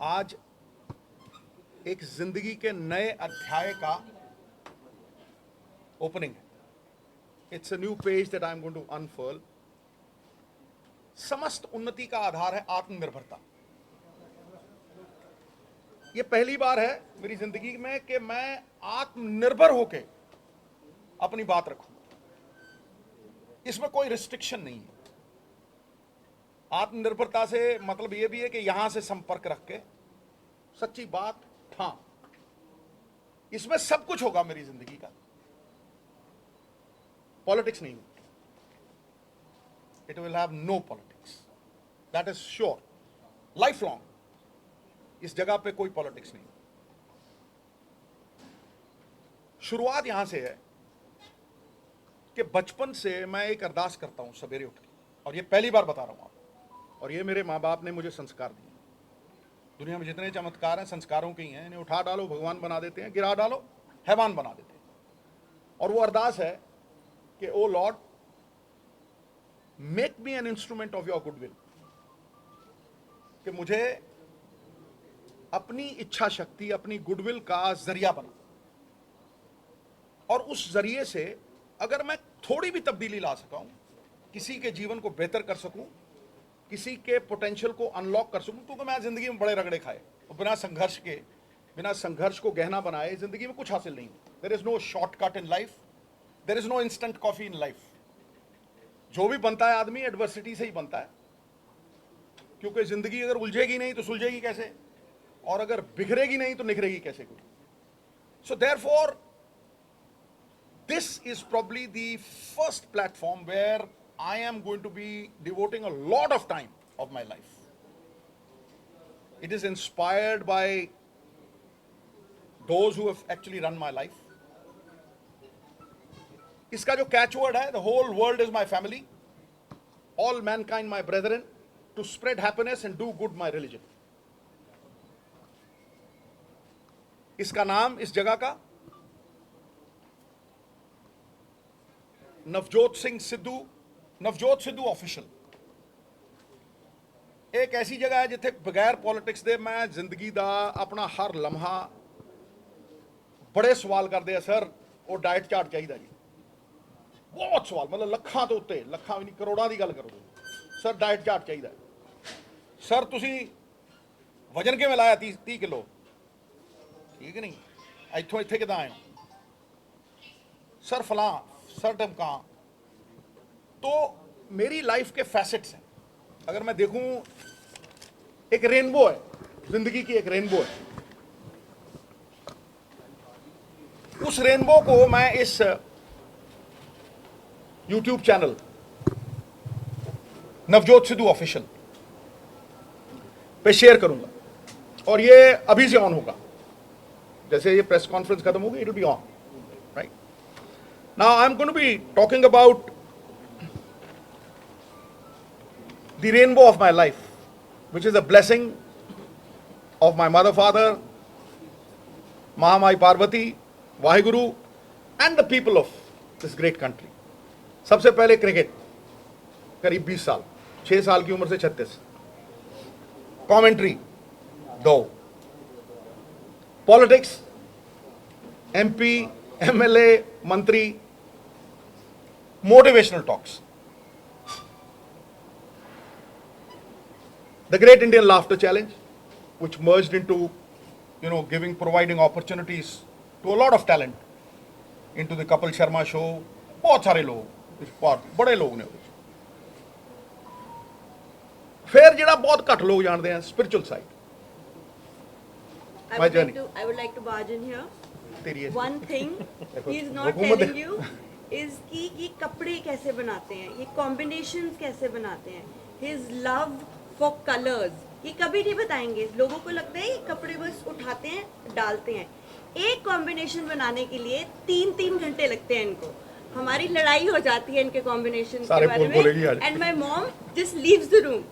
आज एक जिंदगी के नए अध्याय का ओपनिंग है. It's a new page that I am going to unfurl. समस्त उन्नति का आधार है आत्मनिर्भरता. ये पहली बार है मेरी जिंदगी में कि मैं आत्मनिर्भर होके अपनी बात रखूं. इसमें कोई रिस्ट्रिक्शन नहीं है. आत्मनिर्भरता से मतलब यह भी है कि यहां से संपर्क रख के सच्ची बात ठां. इसमें सब कुछ होगा मेरी जिंदगी का. पॉलिटिक्स नहीं. It will have no politics, that is sure. Life long इस जगह पे कोई पॉलिटिक्स नहीं. शुरुआत यहां से है कि बचपन से मैं एक अरदास करता हूं सवेरे उठ के, और ये पहली बार बता रहा हूं आपको, और ये मेरे माँ बाप ने मुझे संस्कार दिए. दुनिया में जितने चमत्कार हैं संस्कारों के ही हैं. इन्हें उठा डालो भगवान बना देते हैं, गिरा डालो हैवान बना देते हैं. और वो अरदास है कि O Lord, make me an instrument of your goodwill. कि मुझे अपनी इच्छा शक्ति, अपनी गुडविल का जरिया बना, और उस जरिए से अगर मैं थोड़ी भी तब्दीली ला सका हूं, किसी के जीवन को बेहतर कर सकूं, किसी के पोटेंशियल को अनलॉक कर सकूं, क्योंकि मैं जिंदगी में बड़े रगड़े खाए और बिना संघर्ष को गहना बनाए जिंदगी में कुछ हासिल नहीं. There is no shortcut in life, there is no instant coffee in life. जो भी बनता है आदमी एडवर्सिटी से ही बनता है, क्योंकि जिंदगी अगर उलझेगी नहीं तो सुलझेगी कैसे, और अगर बिखरेगी नहीं तो निखरेगी कैसे कोई. So therefore this is probably the first platform where I am going to be devoting a lot of time of my life. It is inspired by those who have actually run my life. इसका जो catchword है, the whole world is my family, all mankind my brethren, to spread happiness and do good my religion. इसका नाम इस जगह का Navjot Sidhu official. एक ऐसी जगह है जिथे बगैर पॉलिटिक्स दे मैं जिंदगी दा अपना हर लम्हा. बड़े सवाल करते हैं सर वो डाइट चार्ट चाहिए जी, बहुत सवाल, मतलब लखां तो उत्ते, लखां भी नहीं करोड़ां की गल करो. सर डाइट चार्ट चाहिए. सर तुसी वजन किवें लाया 30 किलो, ठीक नहीं, इत्थों इत्थे किदां आए. सर फलां, सर ढमकां. तो मेरी लाइफ के फैसेट्स हैं. अगर मैं देखूं, एक रेनबो है जिंदगी की, एक रेनबो है. उस रेनबो को मैं इस YouTube channel Navjot Sidhu official पे शेयर करूंगा, और ये अभी से ऑन होगा. जैसे ये प्रेस कॉन्फ्रेंस खत्म होगी, it will be on. Now I'm going to be talking about the rainbow of my life, which is a blessing of my mother, father, Mahamai Parvati, Vaheguru, and the people of this great country. सबसे पहले cricket, करीब 20 साल, 6 साल की उम्र से 36. Commentary 2. Politics, MP, MLA, मंत्री, motivational talks. The Great Indian Laughter Challenge, which merged into, providing opportunities to a lot of talent into the Kapil Sharma show. बहुत सारे लोग, बड़े लोग ने. फिर जिहड़ा बहुत घट लोग जानते हैं, spiritual side. I would like to barge in here. One thing he is not telling you is कि ये कपड़े कैसे बनाते हैं, ये combinations कैसे बनाते हैं. His love for colors, ये कभी नहीं बताएंगे. लोगों को लगता है ये कपड़े बस उठाते हैं डालते हैं. एक combination बनाने के लिए 3 घंटे लगते हैं इनको. हमारी लड़ाई हो जाती है इनके combinations के बारे में. And my mom just leaves the room.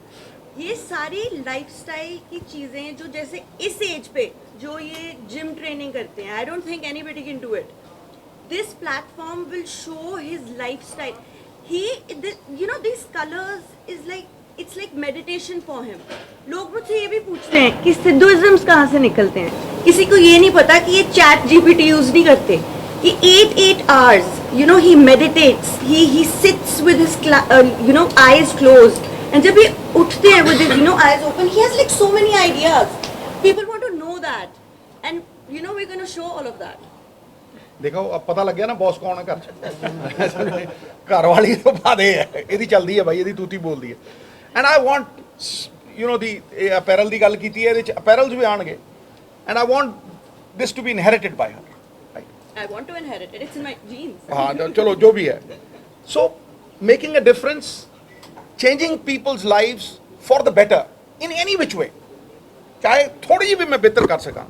ये सारी लाइफस्टाइल की चीजें जो जैसे इस एज पे जो ये जिम ट्रेनिंग करते हैं, I don't think anybody can do it. This platform will show his lifestyle. These colors is like it's like meditation for him. लोग मुझसे ये भी पूछते हैं कि सिद्धुइज्म्स कहाँ से निकलते हैं. किसी को ये नहीं पता कि ये चैट जीपीटी यूज नहीं करते. कि 8 hours, you know, he meditates. He sits with his eyes closed. And जब ये उठते हैं with his eyes open, he has like so many ideas. People want to know that, and we're going to show all of that. ਦੇਖੋ अब पता लग गया ना बॉस कौन है घर ਚ ਘਰ ਵਾਲੀ ਤੋਂ ਬਾਅਦ ਇਹ ਹੈ ਇਹਦੀ ਚੱਲਦੀ ਹੈ ਬਾਈ ਇਹਦੀ ਤੂਤੀ ਬੋਲਦੀ ਹੈ ਐਂਡ ਆਈ ਵਾਂਟ ਦੀ ਅਪੈਰਲ ਦੀ ਗੱਲ ਕੀਤੀ ਹੈ ਇਹਦੇ ਚ ਅਪੈਰਲਸ ਵੀ ਆਣਗੇ and I want this to be inherited by her I want to inherit it. It's in my genes. ਹਾਂ ਚਲੋ ਜੋ ਵੀ ਹੈ so making a difference changing people's lives for the better in any which way ਚਾਹੇ ਥੋੜੀ ਜਿਹੀ ਵੀ ਮੈਂ ਬਿਹਤਰ ਕਰ ਸਕਾਂ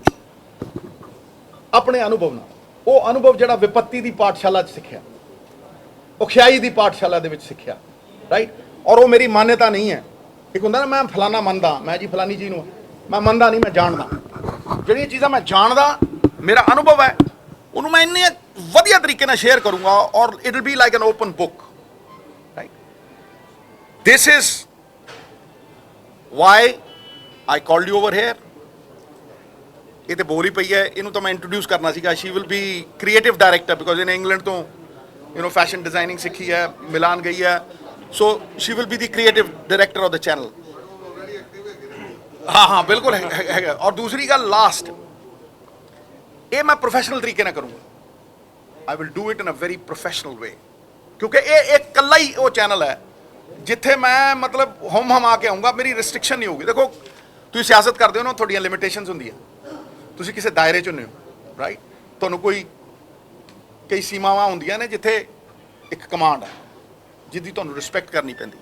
ਆਪਣੇ ਅਨੁਭਵ ਨਾਲ ਉਹ ਅਨੁਭਵ ਜਿਹੜਾ ਵਿਪੱਤੀ ਦੀ ਪਾਠਸ਼ਾਲਾ 'ਚ ਸਿੱਖਿਆ ਔਖਿਆਈ ਦੀ ਪਾਠਸ਼ਾਲਾ ਦੇ ਵਿੱਚ ਸਿੱਖਿਆ ਰਾਈਟ ਔਰ ਉਹ ਮੇਰੀ ਮਾਨਤਾ ਨਹੀਂ ਹੈ ਇੱਕ ਹੁੰਦਾ ਨਾ ਮੈਂ ਫਲਾਣਾ ਮੰਨਦਾ ਮੈਂ ਜੀ ਫਲਾਣੀ ਚੀਜ਼ ਨੂੰ ਮੈਂ ਮੰਨਦਾ ਨਹੀਂ ਮੈਂ ਜਾਣਦਾ ਜਿਹੜੀਆਂ ਚੀਜ਼ਾਂ ਮੈਂ ਜਾਣਦਾ ਮੇਰਾ ਅਨੁਭਵ ਹੈ ਉਹਨੂੰ ਮੈਂ ਇੰਨੇ ਵਧੀਆ ਤਰੀਕੇ ਨਾਲ ਸ਼ੇਅਰ ਕਰੂੰਗਾ ਔਰ it will be like an open book right this is why I called you over here ਇਹ ਤੇ ਬੋਲ ਹੀ ਪਈ ਹੈ ਇਹਨੂੰ ਤਾਂ ਮੈਂ ਇੰਟਰੋਡਿਊਸ ਕਰਨਾ ਸੀਗਾ she will be creative director because ਇਹਨੇ ਇੰਗਲੈਂਡ ਤੋਂ ਫੈਸ਼ਨ ਡਿਜ਼ਾਈਨਿੰਗ ਸਿੱਖੀ ਹੈ ਮਿਲਾਨ ਗਈ ਹੈ ਸੋ she will be the creative director of the channel ਹਾਂ ਬਿਲਕੁਲ ਹੈਗਾ ਔਰ ਦੂਸਰੀ ਗੱਲ ਲਾਸਟ ਇਹ ਮੈਂ ਪ੍ਰੋਫੈਸ਼ਨਲ ਤਰੀਕੇ ਨਾਲ ਕਰੂੰਗਾ I will do it in a very professional way ਕਿਉਂਕਿ ਇਹ ਇਕੱਲਾ ਹੀ ਉਹ ਚੈਨਲ ਹੈ ਜਿੱਥੇ ਮੈਂ ਮਤਲਬ ਹਮ ਕੇ ਆਊਂਗਾ ਮੇਰੀ ਰਿਸਟ੍ਰਿਕਸ਼ਨ ਨਹੀਂ ਹੋਊਗੀ ਦੇਖੋ ਤੁਸੀਂ ਸਿਆਸਤ ਕਰਦੇ ਹੋ ਨਾ ਤੁਹਾਡੀਆਂ ਲਿਮਿਟੇਸ਼ਨਸ ਹੁੰਦੀਆਂ ਤੁਸੀਂ ਕਿਸੇ ਦਾਇਰੇ 'ਚ ਹੁੰਦੇ ਹੋ ਰਾਈਟ ਤੁਹਾਨੂੰ ਕਈ ਸੀਮਾਵਾਂ ਹੁੰਦੀਆਂ ਨੇ ਜਿੱਥੇ ਇੱਕ ਕਮਾਂਡ ਹੈ ਜਿਹਦੀ ਤੁਹਾਨੂੰ ਰਿਸਪੈਕਟ ਕਰਨੀ ਪੈਂਦੀ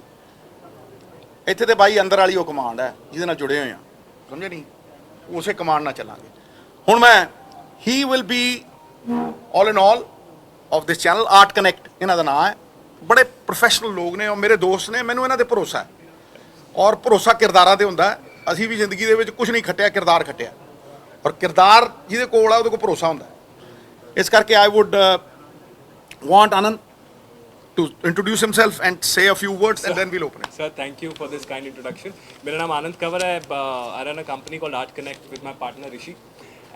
ਇੱਥੇ ਤੇ ਬਾਈ ਅੰਦਰ ਵਾਲੀ ਉਹ ਕਮਾਂਡ ਹੈ ਜਿਹਦੇ ਨਾਲ ਜੁੜੇ ਹੋਏ ਆ ਸਮਝੇ ਨਹੀਂ ਉਸੇ ਕਮਾਂਡ ਨਾਲ ਚੱਲਾਂਗੇ ਹੁਣ ਮੈਂ he will be all in all of this channel art connect ਇਹਨਾਂ ਦਾ ਨਾਮ ਹੈ ਬੜੇ ਪ੍ਰੋਫੈਸ਼ਨਲ ਲੋਕ ਨੇ ਔਰ ਮੇਰੇ ਦੋਸਤ ਨੇ ਮੈਨੂੰ ਇਹਨਾਂ ਤੇ ਭਰੋਸਾ ਹੈ ਔਰ ਭਰੋਸਾ ਕਿਰਦਾਰਾਂ ਤੇ ਹੁੰਦਾ ਅਸੀਂ ਵੀ ਜ਼ਿੰਦਗੀ ਦੇ ਵਿੱਚ ਕੁਝ ਨਹੀਂ ਖੱਟਿਆ ਕਿਰਦਾਰ ਖੱਟਿਆ ਔਰ ਕਿਰਦਾਰ ਜਿਹਦੇ ਕੋਲ ਆ ਉਹਦੇ ਕੋਲ ਭਰੋਸਾ ਹੁੰਦਾ ਇਸ ਕਰਕੇ ਆਈ wood want Anand to introduce himself and say a few words and then we'll open it. Sir, thank you for this kind introduction. मेरा नाम आनंद कंवर है. I run a company called Art Connect with my partner Rishi.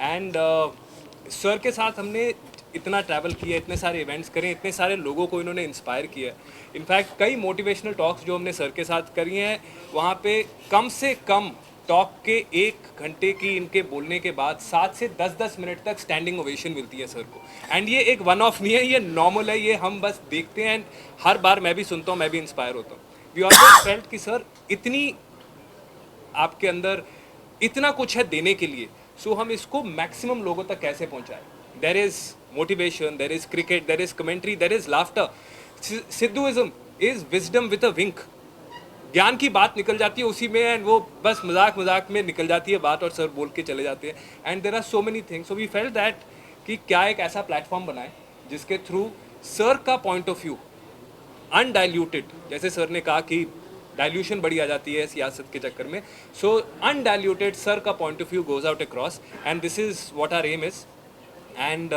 And sir के साथ हमने इतना travel किया, इतने सारे इवेंट्स करे, इतने सारे लोगों को इन्होंने इंस्पायर किया. इनफैक्ट कई मोटिवेशनल टॉक्स जो हमने सर के साथ करी हैं वहाँ पे कम से कम टॉक के 1 घंटे की इनके बोलने के बाद 7 से 10 मिनट तक स्टैंडिंग ओवेशन मिलती है सर को. एंड ये एक वन ऑफ नहीं है, ये नॉर्मल है, ये हम बस देखते हैं. एंड हर बार मैं भी सुनता हूँ, मैं भी इंस्पायर होता हूँ. वी ऑलवेज फेल्ट कि सर इतनी आपके अंदर इतना कुछ है देने के लिए, सो हम इसको मैक्सिमम लोगों तक कैसे पहुँचाएं. There is motivation, there is cricket, there is commentary, there is laughter. Sidhuism is wisdom with a wink. ज्ञान की बात निकल जाती है उसी में एंड वो बस मजाक में निकल जाती है बात और सर बोल के चले जाते हैं. And there are so many things. So we felt that कि क्या एक ऐसा प्लेटफॉर्म बनाए जिसके थ्रू सर का पॉइंट ऑफ व्यू अनडाइल्यूटेड, जैसे सर ने कहा कि डाइल्यूशन बड़ी आ जाती है सियासत के चक्कर में, सो अनडाइल्यूटेड सर का point of view goes out across and this is what our aim is. And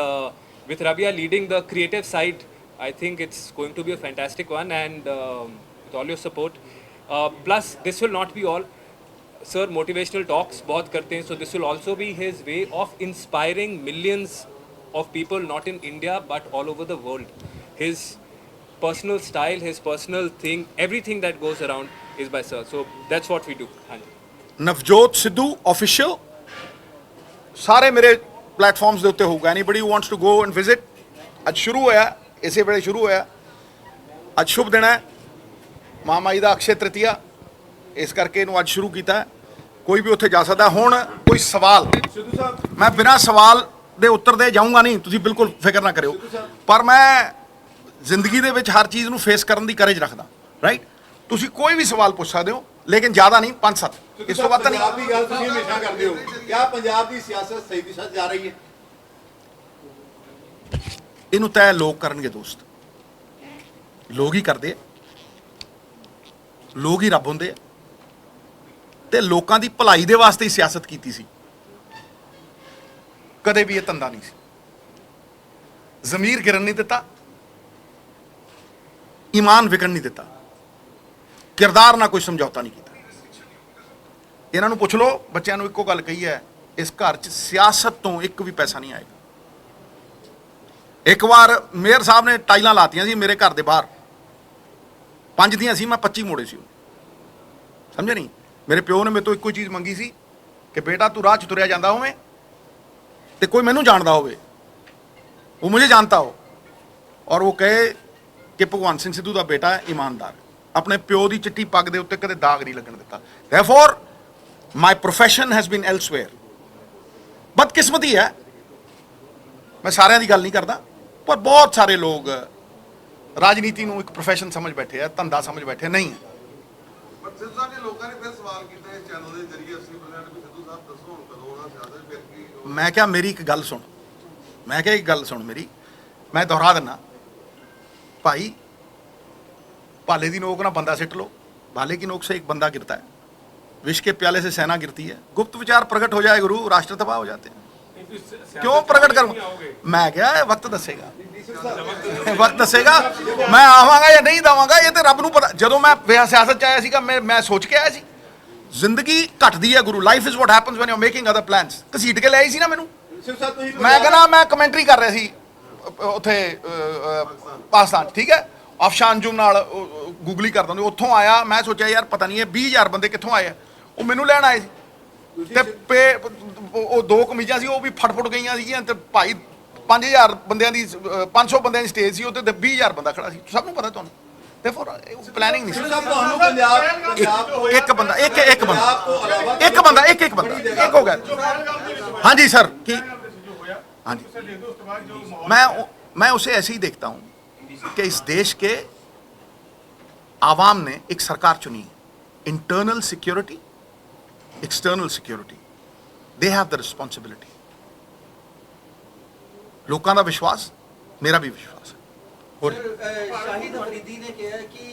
with Rabia leading the creative side I think it's going to be a fantastic one and with all your support. Plus this will not be all. Sir motivational talks बहुत करते हैं, so this will also be his way of inspiring millions of people, not in India but all over the world. His personal style, his personal thing, everything that goes around is by sir. So that's what we do. Navjot Sidhu official ਸਾਰੇ ਮੇਰੇ platforms ਦੇ ਉੱਤੇ ਹੋਊਗਾ. Anybody who wants to go and visit, ਅੱਜ ਸ਼ੁਰੂ ਹੋਇਆ, ਇਸੇ ਵੇਲੇ ਸ਼ੁਰੂ ਹੋਇਆ. ਅੱਜ ਸ਼ੁਭ ਦਿਨ ਹੈ, ਮਹਾਮਾਈ ਦਾ ਅਕਸ਼ੇ ਤ੍ਰਿਤੀਆ, ਇਸ ਕਰਕੇ ਇਹਨੂੰ ਅੱਜ ਸ਼ੁਰੂ ਕੀਤਾ. ਕੋਈ ਵੀ ਉੱਥੇ ਜਾ ਸਕਦਾ. ਹੁਣ ਕੋਈ ਸਵਾਲ ਸਿੱਧੂ ਸਾਹਿਬ ਮੈਂ ਬਿਨਾਂ ਸਵਾਲ ਦੇ ਉੱਤਰ ਦੇ ਜਾਊਂਗਾ ਨਹੀਂ, ਤੁਸੀਂ ਬਿਲਕੁਲ ਫਿਕਰ ਨਾ ਕਰਿਓ, ਪਰ ਮੈਂ ਜ਼ਿੰਦਗੀ ਦੇ ਵਿੱਚ ਹਰ ਚੀਜ਼ ਨੂੰ ਫੇਸ ਕਰਨ ਦੀ ਕਰੇਜ ਰੱਖਦਾ. ਰਾਈਟ, ਤੁਸੀਂ ਕੋਈ ਵੀ ਸਵਾਲ ਪੁੱਛ ਸਕਦੇ ਹੋ ਲੇਕਿਨ ਜ਼ਿਆਦਾ ਨਹੀਂ, 5-7 ਇਸ ਤੋਂ ਵੱਧ ਨਹੀਂ. ਪੰਜਾਬ ਦੀ ਗੱਲ ਤੁਸੀਂ ਹਮੇਸ਼ਾ ਕਰਦੇ ਹੋ, ਕਿਆ ਪੰਜਾਬ ਦੀ ਸਿਆਸਤ ਸਹੀ ਦਿਸ਼ਾ 'ਚ ਜਾ ਰਹੀ ਹੈ? ਇਹਨੂੰ ਤੈਅ ਲੋਕ ਕਰਨਗੇ ਦੋਸਤ, ਲੋਕ ਹੀ ਕਰਦੇ ਆ, ਲੋਕ ਹੀ ਰੱਬ ਹੁੰਦੇ ਆ. ਤੇ ਲੋਕਾਂ ਦੀ ਭਲਾਈ ਦੇ ਵਾਸਤੇ ਹੀ ਸਿਆਸਤ ਕੀਤੀ ਸੀ, ਕਦੇ ਵੀ ਇਹ ਧੰਦਾ ਨਹੀਂ ਸੀ. ਜ਼ਮੀਰ ਗਿਰਨ ਨਹੀਂ ਦਿੱਤਾ, ਈਮਾਨ ਵਿਕਣ ਨਹੀਂ ਦਿੱਤਾ. ਕਿਰਦਾਰ ਨਾਲ ਕੋਈ ਸਮਝੌਤਾ ਨਹੀਂ ਕੀਤਾ। ਇਹਨਾਂ ਨੂੰ ਪੁੱਛ ਲਓ, ਬੱਚਿਆਂ ਨੂੰ ਇੱਕੋ ਗੱਲ ਕਹੀ ਹੈ, ਇਸ ਘਰ 'ਚ ਸਿਆਸਤ ਤੋਂ ਇੱਕ ਵੀ ਪੈਸਾ ਨਹੀਂ ਆਏਗਾ। ਇੱਕ ਵਾਰ ਮੇਅਰ ਸਾਹਿਬ ਨੇ ਟਾਈਲਾਂ ਲਾਤੀਆਂ ਸੀ ਮੇਰੇ ਘਰ ਦੇ ਬਾਹਰ, 5 ਦੀਆਂ ਸੀ, ਮੈਂ 25 ਮੋੜੇ ਸੀ, ਸਮਝੇ ਨਹੀਂ। ਮੇਰੇ ਪਿਓ ਨੇ ਮੇਰੇ ਤੋਂ ਇੱਕੋ ਚੀਜ਼ ਮੰਗੀ ਸੀ ਕਿ ਬੇਟਾ ਤੂੰ ਰਾਹ 'ਚ ਤੁਰਿਆ ਜਾਂਦਾ ਹੋਵੇਂ ਤੇ ਕੋਈ ਮੈਨੂੰ ਜਾਣਦਾ ਹੋਵੇ, ਉਹ मुझे जानता हो और वो कहे कि भगवंत सिंह सिद्धू का बेटा है, ईमानदार, अपने प्यो की चिट्टी पग के उत्ते कदे दाग नहीं लगन दिता। Therefore my profession has been elsewhere। बदकिस्मती है, मैं सारिਆਂ ਦੀ ਗੱਲ नहीं करता, पर बहुत सारे लोग राजनीति ਨੂੰ ਇੱਕ प्रोफेशन समझ बैठे है, धंधा समझ बैठे नहीं है। ਪਰ ਸਿੱਧੂ ਸਾਹਿਬ ਨੇ ਲੋਕਾਂ ਨੇ ਫਿਰ ਸਵਾਲ ਕੀਤਾ ਇਸ ਚੈਨਲ ਦੇ ਜ਼ਰੀਏ 80% ਵੀ ਸਿੱਧੂ ਸਾਹਿਬ ਦੱਸੋ ਹੁਣ ਕਦੋਂ ਆਉਣਾ ਸਿਆਸਤ ਫਿਰ ਕੀ मैं क्या, मेरी एक गल सुन, मैं क्या एक गल सुन मेरी, मैं दोहरा देना भाई, भाले की नोक ना बंदा सिट लो, भाले की नोक से एक बंदा गिरता है, विष के प्याले से सेना गिरती है, गुप्त विचार प्रकट हो जाए गुरु, राष्ट्र तबाह हो जाते हैं। क्यों प्रकट करूं मैं, क्या है, वक्त दसेगा, वक्त दसेगा मैं आवांगा या नहीं आवांगा, ये तो रब नूं पता। जदों मैं सियासत च आया सीगा, मैं सोच के आया सी जिंदगी घटदी है गुरु, life is what happens when you are making other plans. घसीट के ले आई सी ना मैनू, मैं कहना मैं कमेंटरी कर रहा सी ਉੱਥੇ ਪਾਕਿਸਤਾਨ, ਠੀਕ ਹੈ, ਅਫਸ਼ਾਨ ਅੰਜੁਮ ਨਾਲ ਗੂਗਲੀ ਕਰਦਾ ਹੁੰਦਾ, ਉੱਥੋਂ ਆਇਆ, ਮੈਂ ਸੋਚਿਆ ਯਾਰ ਪਤਾ ਨਹੀਂ ਇਹ 20,000 ਬੰਦੇ ਕਿੱਥੋਂ ਆਏ ਆ, ਉਹ ਮੈਨੂੰ ਲੈਣ ਆਏ ਸੀ ਤੇ ਉਹ 2 ਕਮੀਜ਼ਾਂ ਸੀ, ਉਹ ਵੀ ਫਟਫਟ ਗਈਆਂ ਸੀਗੀਆਂ ਤੇ ਭਾਈ 5,000 ਬੰਦਿਆਂ ਦੀ 500 ਬੰਦਿਆਂ ਦੀ ਸਟੇਜ ਸੀ, ਉੱਤੇ ਤੇ 20,000 ਬੰਦਾ ਖੜਾ ਸੀ, ਸਭ ਨੂੰ ਪਤਾ ਤੁਹਾਨੂੰ। ਤੇ ਫਿਰ ਪਲੈਨਿੰਗ ਨਹੀਂ ਸੀ। ਤੁਹਾਨੂੰ ਪੰਜਾਬ ਇੱਕ ਬੰਦਾ ਇੱਕ ਬੰਦਾ ਇੱਕ ਹੋ ਗਿਆ। ਹਾਂਜੀ ਸਰ, ਕੀ हाँ जी, मैं उसे ऐसे ही देखता हूं कि इस देश के आवाम ने एक सरकार चुनी, internal security, external security, they have the responsibility. लोगों का विश्वास, मेरा भी विश्वास है। और शाहिद अफरीदी ने कहा कि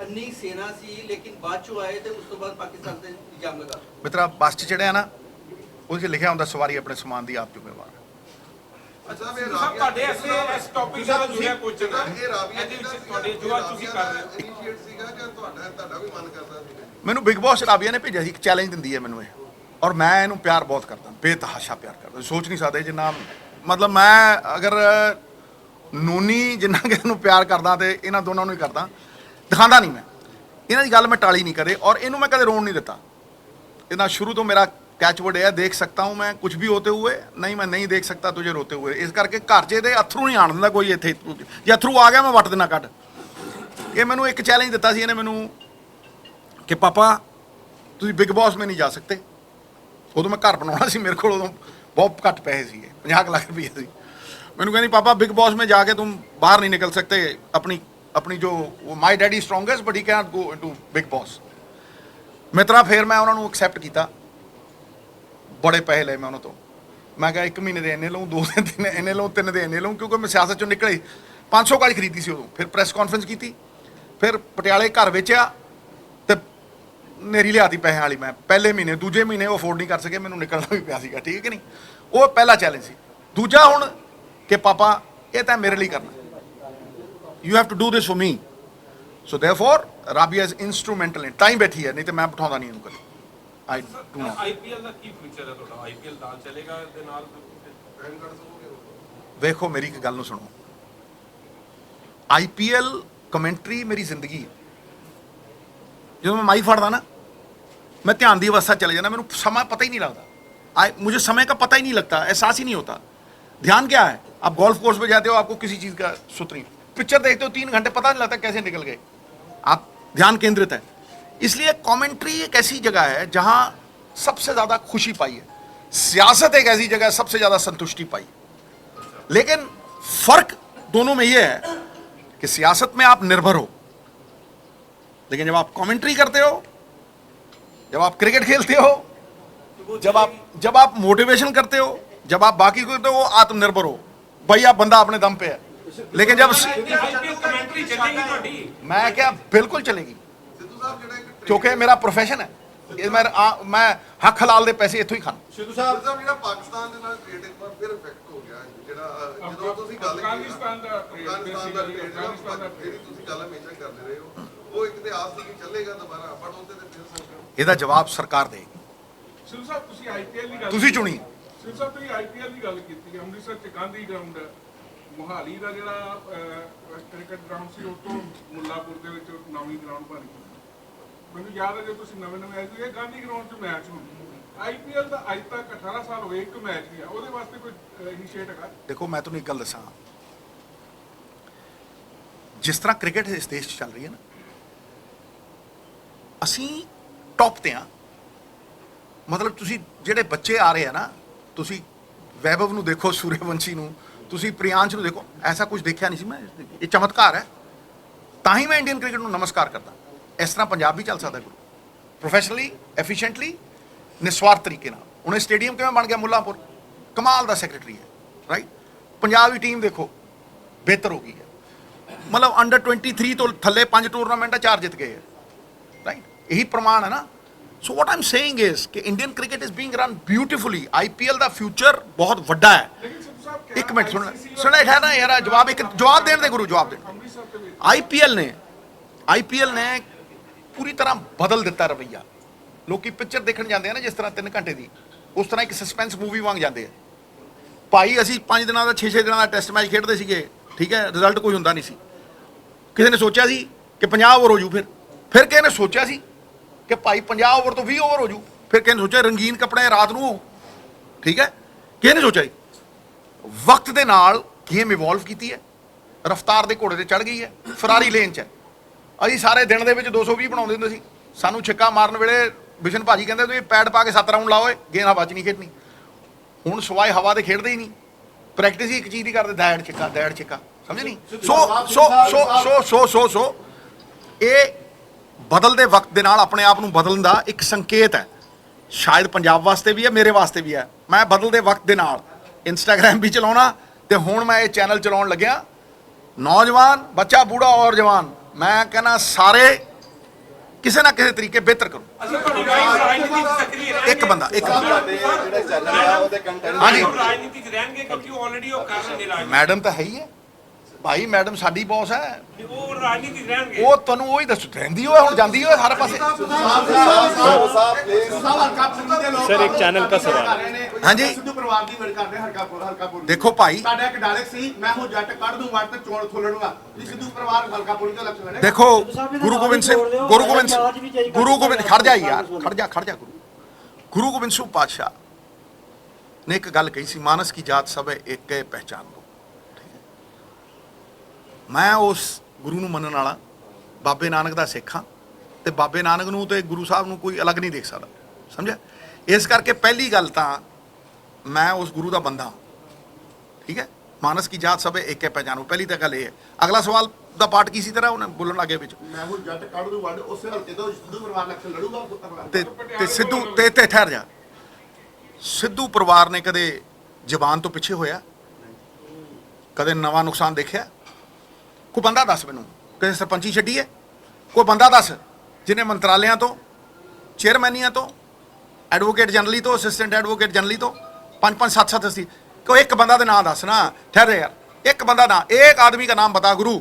अन्नी सेना सी लेकिन बाद चो आए थे, उस तो बाद पाकिस्तान से इल्जाम लगा। मित्रा बस च चढ़िया ना, उसके लिखा होंगे सवारी अपने समान की आप जिम्मेवार। ਅੱਛਾ ਵੀ ਸਭ ਤੁਹਾਡੇ ਇਸ ਟੌਪਿਕ ਨਾਲ ਜੁੜਿਆ ਕੁਝ ਜਗ੍ਹਾ ਇਹ ਰਾਬੀਆ ਇਹਦੇ ਵਿੱਚ ਤੁਹਾਡੇ ਜੋ ਅੱਜ ਤੁਸੀਂ ਕਰ ਰਹੇ ਹੋ ਇਨੀਸ਼ੀਏਟ ਸੀਗਾ ਕਿ ਤੁਹਾਡਾ ਵੀ ਮਨ ਕਰਦਾ ਸੀ? ਮੈਨੂੰ ਬਿਗ ਬੌਸ ਰਾਬੀਆ ਨੇ ਭੇਜਿਆ ਸੀ, ਇੱਕ ਚੈਲੰਜ ਦਿੰਦੀ ਹੈ ਮੈਨੂੰ ਇਹ, ਔਰ ਮੈਂ ਇਹਨੂੰ ਪਿਆਰ ਬਹੁਤ ਕਰਦਾ, ਬੇਤਹਾਸ਼ਾ ਪਿਆਰ ਕਰਦਾ, ਸੋਚ ਨਹੀਂ ਸਕਦੇ ਜਿੰਨਾ, ਮਤਲਬ ਮੈਂ ਅਗਰ ਨੂਨੀ ਜਿੰਨਾ ਕਿ ਇਹਨੂੰ ਪਿਆਰ ਕਰਦਾ ਤੇ ਇਹਨਾਂ ਦੋਨਾਂ ਨੂੰ ਹੀ ਕਰਦਾ, ਦਿਖਾਉਂਦਾ ਨਹੀਂ ਮੈਂ, ਇਹਨਾਂ ਦੀ ਗੱਲ ਮੈਂ ਟਾਲੀ ਨਹੀਂ ਕਦੇ, ਔਰ ਇਹਨੂੰ ਮੈਂ ਕਦੇ ਰੋਣ ਨਹੀਂ ਦਿੱਤਾ। ਇਹਨਾਂ ਸ਼ੁਰੂ ਤੋਂ ਮੇਰਾ कैचवर्ड है, देख सकता हूँ मैं कुछ भी होते हुए, नहीं मैं नहीं देख सकता तुझे रोते हुए। इस करके घर च ਇਹਦੇ अथरू नहीं आण दिंदा कोई, ਇੱਥੇ ਜੇ अथरू आ गया मैं वट देना ਕੱਢ। ਇਹ ਮੈਨੂੰ ਇੱਕ ਚੈਲੰਜ ਦਿੱਤਾ ਸੀ ਇਹਨੇ ਮੈਨੂੰ ਕਿ ਪਾਪਾ ਤੁਸੀਂ ਬਿਗ ਬੌਸ में नहीं जा सकते। ਉਦੋਂ ਮੈਂ ਘਰ ਬਣਾਉਣਾ ਸੀ, ਮੇਰੇ ਕੋਲ ਉਦੋਂ ਬਹੁਤ ਘੱਟ ਪੈਸੇ ਸੀ, 50 ਲੱਖ ਰੁਪਏ ਸੀ। ਮੈਨੂੰ ਕਹਿੰਦੀ ਪਾਪਾ बिग बॉस में जाके तुम बाहर नहीं निकल सकते, अपनी जो my daddy strongest but he cannot go into Bigg Boss. मित्रा फिर मैं ਉਹਨਾਂ ਨੂੰ एक्सेप्ट ਕੀਤਾ, बड़े पैसे ले मैं उन्होंने तो, मैं क्या 1 महीने के इन्ने लूँ, 2 दिन इन्ने लूँ, 3 दिन इन्ने लूँ, क्योंकि मैं सियासत चों निकले 500 गाड़ी खरीदी सी उदों। फिर प्रेस कॉन्फ्रेंस की, फिर पटियाले घर वेचिया ते नेरी लियाती पैसे वाली। मैं पहले महीने दूजे महीने वो अफोर्ड नहीं कर सके, मैंनू निकलना भी पिया सीगा, ठीक है कि नहीं। वो पहला चैलेंज सी। दूजा हुण कि पापा ये तो मेरे लिए करना, you have to do this for me, so therefore Rabia is instrumental in time बैठी है, नहीं तो मैं बिठाउंदा नहीं इहनूं कदे। I do not. ਆਈਪੀਐਲ ਦਾ ਕੀ ਫਿਊਚਰ ਹੈ ਤੁਹਾਡਾ? ਆਈਪੀਐਲ ਨਾਲ ਚੱਲੇਗਾ ਦੇ ਨਾਲ? ਵੇਖੋ ਮੇਰੀ ਇੱਕ ਗੱਲ ਨੂੰ ਸੁਣੋ, ਆਈਪੀਐਲ ਕਮੈਂਟਰੀ ਮੇਰੀ ਜ਼ਿੰਦਗੀ ਹੈ। ਜਦੋਂ ਮੈਂ ਮਾਈ ਫੜਦਾ ਨਾ, मैं ध्यान ਦੀ अवस्था चले जाना, मेरे समय पता ही नहीं लगता, मुझे समय का पता ही नहीं लगता, एहसास ही नहीं होता। ध्यान क्या है, आप गोल्फ कोर्स पे जाते हो, आपको किसी चीज़ का सूत्र नहीं, पिक्चर देखते हो 3 घंटे पता नहीं लगता कैसे निकल गए, आप ध्यान केंद्रित है। इसलिए कमेंट्री एक ऐसी जगह है जहाँ सबसे ज़्यादा खुशी पाई है, सियासत एक ऐसी जगह है सबसे ज़्यादा संतुष्टि पाई। लेकिन फ़र्क दोनों में ये है कि सियासत में आप निर्भर हो, लेकिन जब आप कमेंट्री करते हो, जब आप क्रिकेट खेलते हो, जब आप मोटिवेशन करते हो, जब आप बाकी को करते हो, आत्मनिर्भर हो, भाई आप बंदा अपने दम पे है। लेकिन जब कमेंट्री चलेगी ਤੁਹਾਡੀ? मैं क्या, बिल्कुल चलेगी, क्योंकि मेरा प्रोफेशन है, मैं हक हलाल ਦੇ ਪੈਸੇ ਇੱਥੋਂ ਹੀ ਖਾਣਾ। ਸਿੱਧੂ ਸਾਹਿਬ ਜਿਹੜਾ ਪਾਕਿਸਤਾਨ ਦੇ ਨਾਲ ਟ੍ਰੇਡ ਇੱਕ ਵਾਰ ਫਿਰ ਇਫੈਕਟ ਹੋ ਗਿਆ, ਜਿਹੜਾ ਜਦੋਂ ਤੁਸੀਂ ਗੱਲ ਕੀਤੀ ਅਫਗਾਨਿਸਤਾਨ ਦਾ ਟ੍ਰੇਡ ਜਿਹੜੀ ਤੁਸੀਂ ਗੱਲ ਹਮੇਸ਼ਾ ਕਰਦੇ ਰਹੇ ਹੋ, ਉਹ ਇੱਕ ਤੇ ਆਸ ਸੀ ਕਿ ਚੱਲੇਗਾ ਦੁਬਾਰਾ, ਬਟ ਉਹਦੇ ਤੇ ਫਿਰ ਸੋਚਿਆ ਇਹਦਾ ਜਵਾਬ ਸਰਕਾਰ ਦੇਗੀ। ਸਿੱਧੂ ਸਾਹਿਬ ਤੁਸੀਂ ਆਈਪੀਐਲ ਦੀ ਗੱਲ ਤੁਸੀਂ ਚੁਣੀ। ਸਿੱਧੂ ਸਾਹਿਬ ਤੁਸੀਂ ਆਈਪੀਐਲ ਦੀ ਗੱਲ ਕੀਤੀ ਹੈ, ਅੰਮ੍ਰਿਤਸਰ ਚ ਗਾਂਧੀ ਗਰਾਊਂਡ ਹੈ, ਮੋਹਾਲੀ ਦਾ ਜਿਹੜਾ ਕ੍ਰਿਕਟ ਗਰਾਊਂਡ ਸੀ ਉਹ ਤੋਂ ਮੁੱਲਾਪੁਰ ਦੇ ਵਿੱਚ ਨਵੀਂ ਗਰਾਊਂਡ ਬਣ ਗਈ। ਮੈਨੂੰ ਯਾਦ ਹੈ ਜਦੋਂ ਤੁਸੀਂ ਨਵੇਂ ਆਏ ਸੀ, ਇਹ ਗਾਂਧੀ ਗਰਾਊਂਡ 'ਚ ਮੈਚ ਹੁੰਦਾ। ਆਈਪੀਐਲ ਦਾ ਅੱਜ ਤੱਕ 18 ਸਾਲ ਹੋ ਗਏ ਇੱਕ ਮੈਚ ਨਹੀਂ ਆ, ਉਹਦੇ ਵਾਸਤੇ ਕੋਈ ਇਨੀਸ਼ੀਏਟ ਹੈਗਾ? ਦੇਖੋ ਮੈਂ ਤੁਹਾਨੂੰ ਇੱਕ ਗੱਲ ਦੱਸਾਂ, ਜਿਸ ਤਰ੍ਹਾਂ ਕ੍ਰਿਕਟ ਇਸ ਦੇਸ਼ 'ਚ ਚੱਲ ਰਹੀ ਹੈ ਨਾ, ਅਸੀਂ ਟੌਪ ਤੇ ਆ। ਮਤਲਬ ਤੁਸੀਂ ਜਿਹੜੇ ਬੱਚੇ ਆ ਰਹੇ ਆ ਨਾ, ਤੁਸੀਂ ਵੈਭਵ ਨੂੰ ਦੇਖੋ, ਸੂਰਯਵੰਸ਼ੀ ਨੂੰ, ਤੁਸੀਂ ਪ੍ਰਿयांश ਨੂੰ ਦੇਖੋ, ਐਸਾ ਕੁਝ ਦੇਖਿਆ ਨਹੀਂ ਸੀ ਮੈਂ। ਇਹ ਚਮਤਕਾਰ ਹੈ, ਤਾਂ ਹੀ ਮੈਂ ਇੰਡੀਅਨ ਕ੍ਰਿਕਟ ਨੂੰ ਨਮਸਕਾਰ ਕਰਦਾ। ਇਸ ਤਰ੍ਹਾਂ ਪੰਜਾਬ ਵੀ ਚੱਲ ਸਕਦਾ ਗੁਰੂ, ਪ੍ਰੋਫੈਸ਼ਨਲੀ, ਐਫੀਸ਼ੀਐਂਟਲੀ, ਨਿਸਵਾਰਥ ਤਰੀਕੇ ਨਾਲ। ਹੁਣ ਇਹ ਸਟੇਡੀਅਮ ਕਿਵੇਂ ਬਣ ਗਿਆ ਮੁੱਲਾਂਪੁਰ, ਕਮਾਲ ਦਾ ਸੈਕਟਰੀ ਹੈ, ਰਾਈਟ। ਪੰਜਾਬ ਦੀ ਟੀਮ ਦੇਖੋ ਬਿਹਤਰ ਹੋ ਗਈ ਹੈ, ਮਤਲਬ ਅੰਡਰ 23 ਤੋਂ ਥੱਲੇ 5 ਟੂਰਨਾਮੈਂਟ 4 ਜਿੱਤ ਗਏ ਹੈ, ਰਾਈਟ। ਇਹੀ ਪ੍ਰਮਾਣ ਹੈ ਨਾ। ਸੋ ਵਾਟ ਆਈ ਐਮ ਸੇਇੰਗ ਇਜ਼ ਕਿ Indian cricket is being run beautifully. IPL the future ਬਹੁਤ ਵੱਡਾ ਹੈ। ਲੇਕਿਨ ਸਿੱਧੂ ਸਾਹਿਬ ਇੱਕ ਮਿੰਟ ਸੁਣਿਆ ਹੈ ਨਾ ਯਾਰ, ਜਵਾਬ ਇੱਕ ਜਵਾਬ ਦੇਣ ਦੇ ਗੁਰੂ, ਜਵਾਬ ਦੇ। ਅੰਮ੍ਰਿਤਸਰ ਦੇ ਵਿੱਚ ਆਈਪੀਐਲ ਨੇ ਪੂਰੀ ਤਰ੍ਹਾਂ ਬਦਲ ਦਿੱਤਾ ਰਵੱਈਆ। ਲੋਕੀ ਪਿਕਚਰ ਦੇਖਣ ਜਾਂਦੇ ਆ ਨਾ ਜਿਸ ਤਰ੍ਹਾਂ 3 ਘੰਟੇ ਦੀ, ਉਸ ਤਰ੍ਹਾਂ ਇੱਕ ਸਸਪੈਂਸ ਮੂਵੀ ਵਾਂਗ ਜਾਂਦੇ ਆ। ਭਾਈ ਅਸੀਂ 5 ਦਿਨਾਂ ਦਾ 6 ਦਿਨਾਂ ਦਾ ਟੈਸਟ ਮੈਚ ਖੇਡਦੇ ਸੀਗੇ, ਠੀਕ ਹੈ, ਰਿਜ਼ਲਟ ਕੋਈ ਹੁੰਦਾ ਨਹੀਂ ਸੀ। ਕਿਸੇ ਨੇ ਸੋਚਿਆ ਸੀ ਕਿ 50 ਓਵਰ ਹੋ ਜੂ, ਫਿਰ ਕਿਸੇ ਨੇ ਸੋਚਿਆ ਸੀ ਕਿ ਭਾਈ 50 ਓਵਰ ਤੋਂ 20 ਓਵਰ ਹੋ ਜੂ, ਫਿਰ ਕਿਸੇ ਨੇ ਸੋਚਿਆ ਰੰਗੀਨ ਕੱਪੜੇ ਰਾਤ ਨੂੰ ਹੋਊ, ਠੀਕ ਹੈ। ਕਿਸੇ ਨੇ ਸੋਚਿਆ ਵਕਤ ਦੇ ਨਾਲ ਗੇਮ ਇਵੋਲਵ ਕੀਤੀ ਹੈ, ਰਫਤਾਰ ਦੇ ਘੋੜੇ ਤੇ ਚੜ ਗਈ ਹੈ, ਫਰਾਰੀ ਲੇਨ 'ਚ ਹੈ। ਅਸੀਂ ਸਾਰੇ ਦਿਨ ਦੇ ਵਿੱਚ 220 ਬਣਾਉਂਦੇ ਹੁੰਦੇ ਸੀ। ਸਾਨੂੰ ਛੱਕਾ ਮਾਰਨ ਵੇਲੇ ਬਿਸ਼ਨ ਭਾਜੀ ਕਹਿੰਦੇ ਤੁਸੀਂ ਪੈਡ ਪਾ ਕੇ 7 ਰਾਊਂਡ ਲਾਓ, ਗੇਂਦ ਹਵਾ 'ਚ ਨਹੀਂ ਖੇਡਣੀ। ਹੁਣ ਸਵਾਏ ਹਵਾ ਦੇ ਖੇਡਦੇ ਹੀ ਨਹੀਂ, ਪ੍ਰੈਕਟਿਸ ਹੀ ਇੱਕ ਚੀਜ਼ ਦੀ ਕਰਦੇ, ਦੈੜ ਛਿੱਕਾ, ਸਮਝ ਨਹੀਂ। ਸੋ ਇਹ ਬਦਲਦੇ ਵਕਤ ਦੇ ਨਾਲ ਆਪਣੇ ਆਪ ਨੂੰ ਬਦਲਣ ਦਾ ਇੱਕ ਸੰਕੇਤ ਹੈ। ਸ਼ਾਇਦ ਪੰਜਾਬ ਵਾਸਤੇ ਵੀ ਹੈ, ਮੇਰੇ ਵਾਸਤੇ ਵੀ ਹੈ। ਮੈਂ ਬਦਲਦੇ ਵਕਤ ਦੇ ਨਾਲ ਇੰਸਟਾਗ੍ਰਾਮ ਵੀ ਚਲਾਉਣਾ, ਤੇ ਹੁਣ ਮੈਂ ਇਹ ਚੈਨਲ ਚਲਾਉਣ ਲੱਗਿਆ। ਨੌਜਵਾਨ, ਬੱਚਾ, ਬੂੜਾ ਔਰ ਜਵਾਨ, ਮੈਂ ਕਹਿੰਦਾ ਸਾਰੇ ਕਿਸੇ ਨਾ ਕਿਸੇ ਤਰੀਕੇ ਬਿਹਤਰ ਕਰੋ। ਅਸੀਂ ਤੁਹਾਡੀ ਰਾਜਨੀਤੀ 'ਚ ਸਕਰੀ ਰਹਿਣਗੇ। ਇੱਕ ਬੰਦਾ ਜਿਹੜੇ ਚੈਨਲ ਆ ਉਹਦੇ ਕੰਟੈਂਟ ਹਾਂਜੀ। ਰਾਜਨੀਤੀ 'ਚ ਰਹਿਣਗੇ ਕਿਉਂਕਿ ਉਹ ਆਲਰੇਡੀ ਉਹ ਕਰ ਰਹੇ ਨੇ ਰਾਜਨੀਤੀ। ਮੈਡਮ ਤਾਂ ਹੈ ਹੀ ਹੈ ਭਾਈ, ਮੈਡਮ ਸਾਡੀ ਬੌਸ ਹੈ। ਉਹ ਰਾਜਨੀਤੀ 'ਚ ਰਹਿਣਗੇ। ਉਹ ਤੁਹਾਨੂੰ ਉਹੀ ਦੱਸੋ, ਰਹਿੰਦੀ ਹੋਏ ਹੁਣ ਜਾਂਦੀ ਹੋਏ ਹਰ ਪਾਸੇ। सर एक चैनल का सवाल। ਹਾਂਜੀ ਸਿੱਧੂ ਪਰਿਵਾਰ ਦੀ ਗੱਲ ਕਰਦੇ ਹਲਕਾਪੁਰ ਦੇਖੋ ਭਾਈ, ਸਾਡਾ ਇੱਕ ਡਾਇਲੌਗ ਸੀ, ਮੈਂ ਹੁਣ ਜੱਟ ਕੱਢ ਦੂੰ ਵੱਟ ਤੇ ਚੋਣ ਖੋਲਣਗਾ। ਤੁਸੀਂ ਸਿੱਧੂ ਪਰਿਵਾਰ ਹਲਕਾਪੁਰ ਤੋਂ ਇਲੈਕਸ਼ਨ ਲੜੇਗਾ। ਦੇਖੋ ਗੁਰੂ ਗੋਬਿੰਦ ਖੜ ਜਾ ਯਾਰ, ਖੜ ਜਾ ਗੁਰੂ ਗੋਬਿੰਦ ਸਿੰਘ ਪਾਤਸ਼ਾਹ ਨੇ ਇੱਕ ਗੱਲ ਕਹੀ ਸੀ, ਮਾਨਸ ਕੀ ਜਾਤ ਸਭ ਇੱਕ ਹੈ ਪਹਿਚਾਨ ਲੋ। ਮੈਂ ਉਸ ਗੁਰੂ ਨੂੰ ਮੰਨਣ ਵਾਲਾ, ਬਾਬੇ ਨਾਨਕ ਦਾ ਸਿੱਖ ਹਾਂ, ਤੇ ਬਾਬੇ ਨਾਨਕ ਨੂੰ ਤੇ ਗੁਰੂ ਸਾਹਿਬ ਨੂੰ ਕੋਈ ਅਲੱਗ ਨਹੀਂ ਦੇਖ ਸਕਦਾ, ਸਮਝਿਆ। ਇਸ ਕਰਕੇ ਪਹਿਲੀ ਗੱਲ ਤਾਂ ਮੈਂ ਉਸ ਗੁਰੂ ਦਾ ਬੰਦਾ ਹਾਂ, ਠੀਕ ਹੈ। ਮਾਨਸ ਕੀ ਜਾਤ ਸਭ ਇੱਕ ਹੈ ਪਹਿਚਾਨੋ, ਪਹਿਲੀ ਤਾਂ ਗੱਲ ਇਹ ਹੈ। ਅਗਲਾ ਸਵਾਲ ਦਾ ਪਾਰਟ ਕੀ ਸੀ ਤੇਰਾ, ਉਹਨੇ ਬੋਲਣ ਲੱਗੇ ਵਿੱਚ ਮੈਂ ਹੁਣ ਜੱਟ ਕੱਢ ਦੂੰ ਵੱਟ, ਉਸੇ ਹਲਕੇ ਤੋਂ ਸਿੱਧੂ ਪਰਿਵਾਰ ਇਲੈਕਸ਼ਨ ਲੜੂਗਾ। ਤੇ ਸਿੱਧੂ ਤੇ ਠਹਿਰ ਜਾ, ਸਿੱਧੂ ਪਰਿਵਾਰ ਨੇ ਕਦੇ ਜ਼ਬਾਨ ਤੋਂ ਪਿੱਛੇ ਹੋਇਆ, ਕਦੇ ਨਵਾਂ ਨੁਕਸਾਨ ਦੇਖਿਆ? ਕੋਈ ਬੰਦਾ ਦੱਸ ਮੈਨੂੰ, ਕਿਸੇ ਸਰਪੰਚੀ ਛੱਡੀ ਹੈ? ਕੋਈ ਬੰਦਾ ਦੱਸ ਜਿਹਨੇ ਮੰਤਰਾਲਿਆਂ ਤੋਂ, ਚੇਅਰਮੈਨੀਆਂ ਤੋਂ, ਐਡਵੋਕੇਟ ਜਨਰਲੀ ਤੋਂ, ਅਸਿਸਟੈਂਟ ਐਡਵੋਕੇਟ ਜਨਰਲੀ ਤੋਂ 5-5 7-7 ਅਸੀਂ, कोई एक बंदा नाम दसना, ठहरे यार, एक बंदा ना, एक आदमी का नाम बता गुरु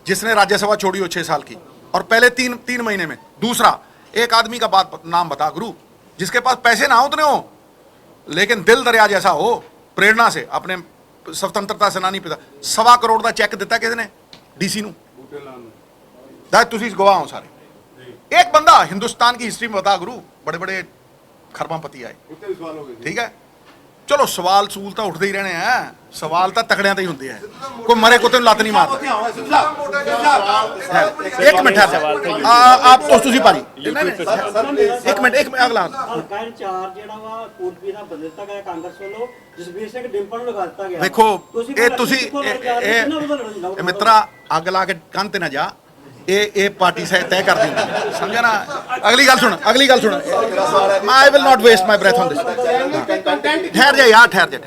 जिसने राज्यसभा छोड़ी हो 6 साल की और पहले तीन महीने में। दूसरा, एक आदमी का बात नाम बता गुरु जिसके पास पैसे ना उतने हो लेकिन दिल दरिया जैसा हो, प्रेरणा से अपने स्वतंत्रता सेनानी पिता 1.25 करोड़ का चैक दिता किसने? डीसी नूं। तुसीं गवाह हो सारे। एक बंदा हिंदुस्तान की हिस्ट्री में बता गुरु, बड़े बड़े खरबापति आए, ठीक है। चलो सवाल सूल तो उठते ही रहने हैं, सवाल तो तकड़ियां ते ही होंदे हैं, कोई मरे कुत्ते लात नहीं मारता। एक मिनट है आप तो तुसी पाजी एक मिनट अगला ਚਾਰ ਜਿਹੜਾ ਵਾ ਕੋਟਪੀ ਦਾ ਬਦਲ ਦਿੱਤਾ ਗਿਆ ਕਾਂਗਰਸ ਵੱਲੋਂ, ਜਸਬੀਰ ਸਿੰਘ ਡਿੰਪਲ ਨੂੰ ਲਗਾ ਦਿੱਤਾ ਗਿਆ। देखो ये तुसी ए मित्रा अग ला के कंन ते ना जा, ये पार्टी से तय कर दी, समझा ना। अगली गल सुन I will not waste my breath on this. ठहर जा यार, ठहर जा।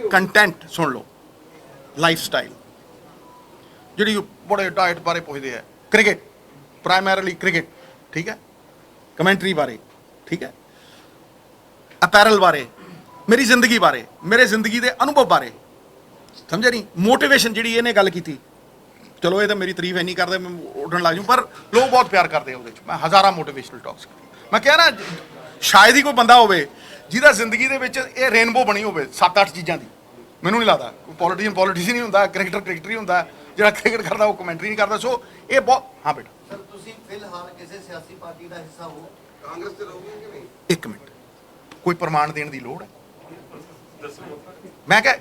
कंटेंट सुन लो, लाइफस्टाइल जी बड़े डाइट बारे पूछते हैं, क्रिकेट प्राइमरीली क्रिकेट, ठीक है, कमेंट्री बारे, ठीक है, अपैरल बारे, मेरी जिंदगी बारे, मेरे जिंदगी के अनुभव बारे, समझे नहीं। मोटिवेशन जी इन्हें गल की ਚਲੋ ਇਹ ਤਾਂ ਮੇਰੀ ਤਾਰੀਫ ਇੰਨੀ ਕਰਦੇ ਮੈਂ ਉੱਡਣ ਲੱਗ ਜੂ, ਪਰ ਲੋਕ ਬਹੁਤ ਪਿਆਰ ਕਰਦੇ ਆ ਉਹਦੇ 'ਚ। ਮੈਂ ਹਜ਼ਾਰਾਂ ਮੋਟੀਵੇਸ਼ਨਲ ਟਾਕਸ ਮੈਂ ਕਿਹਾ ਨਾ, ਸ਼ਾਇਦ ਹੀ ਕੋਈ ਬੰਦਾ ਹੋਵੇ ਜਿਹਦਾ ਜ਼ਿੰਦਗੀ ਦੇ ਵਿੱਚ ਇਹ ਰੇਨਬੋ ਬਣੀ ਹੋਵੇ 7-8 ਚੀਜ਼ਾਂ ਦੀ। ਮੈਨੂੰ ਨਹੀਂ ਲੱਗਦਾ ਕੋਈ ਪੋਲੀਟੀਸ਼ੀਅਨ ਹੀ ਹੁੰਦਾ, ਕ੍ਰਿਕਟਰ ਹੀ ਹੁੰਦਾ, ਜਿਹੜਾ ਕ੍ਰਿਕਟ ਕਰਦਾ ਉਹ ਕਮੈਂਟਰੀ ਨਹੀਂ ਕਰਦਾ। ਸੋ ਇਹ ਬਹੁਤ, ਹਾਂ ਬੇਟਾ ਸਰ ਤੁਸੀਂ ਫਿਲਹਾਲ ਕਿਸੇ ਸਿਆਸੀ ਪਾਰਟੀ ਦਾ ਹਿੱਸਾ ਹੋ? ਕਾਂਗਰਸ ਤੇ ਰਹੋਗੇ ਕਿ ਨਹੀਂ? ਇੱਕ ਮਿੰਟ, ਕੋਈ ਪ੍ਰਮਾਣ ਦੇਣ ਦੀ ਲੋੜ ਹੈ? ਮੈਂ ਕਿਹਾ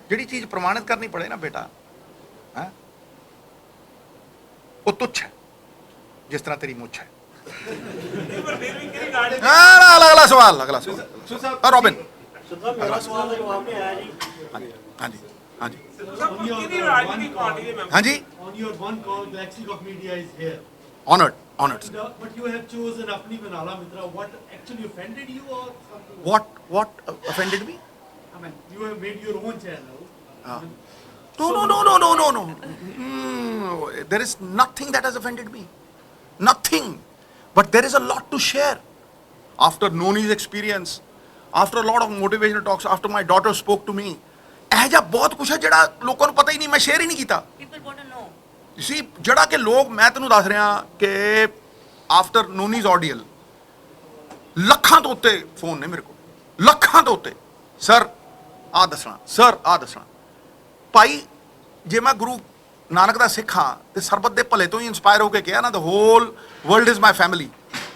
ਜਿਹੜੀ ਚੀਜ਼ ਪ੍ਰਮਾਣਿਤ ਕਰਨੀ ਪੜੇ ਨਾ ਬੇਟਾ, ਹੈ ਉਹ ਤੁੱਛ ਹੈ, ਜਿਸ ਤਰ੍ਹਾਂ ਤੇਰੀ ਮੁੱਛ ਹੈ। ਅਗਲਾ ਸਵਾਲ ਰੋਬਿਨ। ਮੇਰਾ ਸਵਾਲ ਦਾ ਜਵਾਬ ਨਹੀਂ ਆਇਆ ਜੀ। ਹਾਂਜੀ ਹਾਂਜੀ ਰਾਜਨੀਤਿਕ ਹਾਂਜੀ। On your one call, the Lexic of Media is here. Honored. But you have chosen Apni Banala Mitra. What actually offended you, or something? What offended me? I mean, you have made your own channel. No. There is nothing that has offended me. Nothing. But there is a lot to share. After Noni's experience, after a lot of motivational talks, after my daughter spoke to me, ਇਹ ਜਿਹਾ ਬਹੁਤ ਕੁਛ ਹੈ ਜਿਹੜਾ ਲੋਕਾਂ ਨੂੰ ਪਤਾ ਹੀ ਨਹੀਂ, ਮੈਂ ਸ਼ੇਅਰ ਹੀ ਨਹੀਂ ਕੀਤਾ। People want to know. ਸੀ ਜਿਹੜਾ ਕਿ ਲੋਕ, ਮੈਂ ਤੈਨੂੰ ਦੱਸ ਰਿਹਾ ਕਿ ਆਫਟਰ ਨੋਨੀਜ਼ ਆਡੀਅਲ ਲੱਖਾਂ ਤੋਂ ਉੱਤੇ ਫੋਨ ਨੇ ਮੇਰੇ ਕੋਲ, ਲੱਖਾਂ ਤੋਂ ਉੱਤੇ। ਸਰ ਆਹ ਦੱਸਣਾ ਭਾਈ, ਜੇ ਮੈਂ ਗੁਰੂ ਨਾਨਕ ਦਾ ਸਿੱਖ ਹਾਂ ਤੇ ਸਰਬਤ ਦੇ ਭਲੇ ਤੋਂ ਹੀ ਇੰਸਪਾਇਰ ਹੋ ਕੇ ਕਿਹਾ ਨਾ, the whole world is my family,